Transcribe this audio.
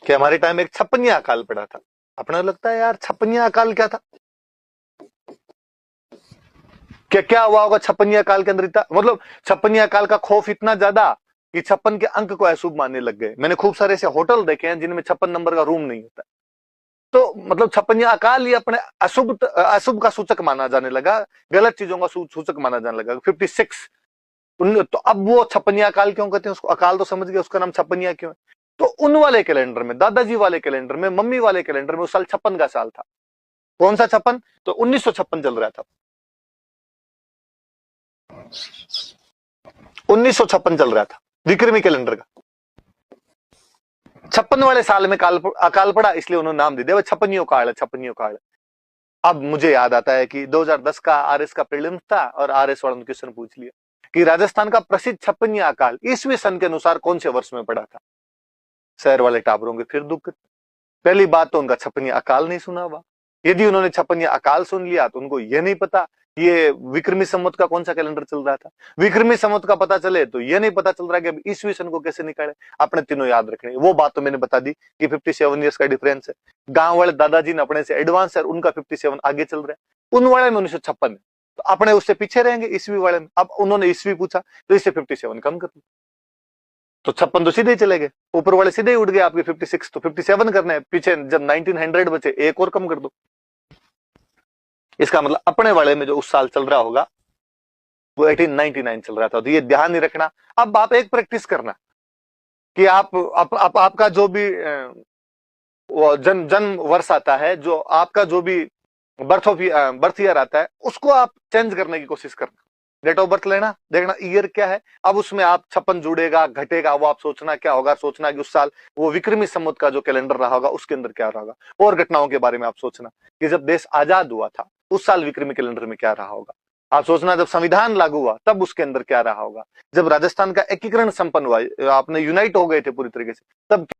कि हमारे टाइम में एक छप्पनिया अकाल पड़ा था। अपने लगता है यार छप्पनिया अकाल क्या था, क्या हुआ होगा छप्पनिया अकाल के अंदर इतना, मतलब छप्पनिया अकाल का खौफ इतना ज्यादा कि 56 के अंक को अशुभ मानने लग गए। मैंने खूब सारे ऐसे होटल देखे हैं जिनमें 56 नंबर का रूम नहीं होता। तो मतलब छप्पनिया अकाल ही अपने अशुभ अशुभ का सूचक माना जाने लगा, गलत चीजों का सूचक माना जाने लगा। 56 तो अब वो छप्पनिया अकाल क्यों कहते हैं उसको, अकाल तो समझ गए, उसका नाम छप्पनिया क्यों है। तो उन वाले कैलेंडर में, दादाजी वाले कैलेंडर में, मम्मी वाले कैलेंडर में उस साल 56 का साल था। कौन सा 56? तो 1956 चल रहा था, 1956 चल रहा था विक्रमी कैलेंडर का। 56 वाले साल में अकाल पड़ा, इसलिए उन्होंने नाम दे दिया छप्पनियों काल है, छप्पनियों काल। अब मुझे याद आता है कि 2010 का आरएस का प्रीलिम्स था और आरएस वालों ने क्वेश्चन पूछ लिया कि राजस्थान का प्रसिद्ध छप्पनिया अकाल ईस्वी सन के अनुसार कौन से वर्ष में पड़ा था। शहर वाले टाबरों के फिर दुख। पहली बात तो उनका छप्पनिया अकाल नहीं सुना हुआ। यदि उन्होंने छप्पनिया अकाल सुन लिया तो उनको यह नहीं पता ये विक्रमी संवत का कौन सा कैलेंडर चल रहा था। विक्रमी संवत का पता चले तो यह नहीं पता चल रहा कि ईस्वी सन को कैसे निकाले। अपने तीनों याद रखने, वो बात तो मैंने बता दी कि 57 ईयर्स का डिफरेंस है। गांव वाले दादाजी ने अपने से एडवांस है, उनका 57 आगे चल रहा है, उन वाले में 1956 है, तो अपने उससे पीछे रहेंगे ईस्वी वाले में। अब उन्होंने ईस्वी पूछा तो इससे 57 कम कर लो, तो 56 तो सीधे ही चले गए, ऊपर वाले सीधे ही उठ गए आपके 56, तो 57 करने हैं। पीछे जब 1900 बचे एक और कम कर दो। इसका मतलब अपने वाले में जो उस साल चल रहा होगा वो 1899 चल रहा था। तो ये ध्यान नहीं रखना। अब आप एक प्रैक्टिस करना कि आपका जो भी जन्म वर्ष आता है, जो आपका जो भी बर्थ ईयर आता है, उसको आप चेंज करने की कोशिश करना। डेट ऑफ बर्थ लेना, देखना ईयर क्या है, अब उसमें आप 56 जुड़ेगा घटेगा वो आप सोचना क्या होगा, सोचना कि उस साल वो विक्रमी संवत का जो कैलेंडर रहा होगा उसके अंदर क्या रहा होगा, और घटनाओं के बारे में आप सोचना कि जब देश आजाद हुआ था उस साल विक्रमी कैलेंडर में क्या रहा होगा। आप सोचना जब संविधान लागू हुआ तब उसके अंदर क्या रहा होगा, जब राजस्थान का एकीकरण संपन्न हुआ, आपने यूनाइट हो गए थे पूरी तरीके से, तब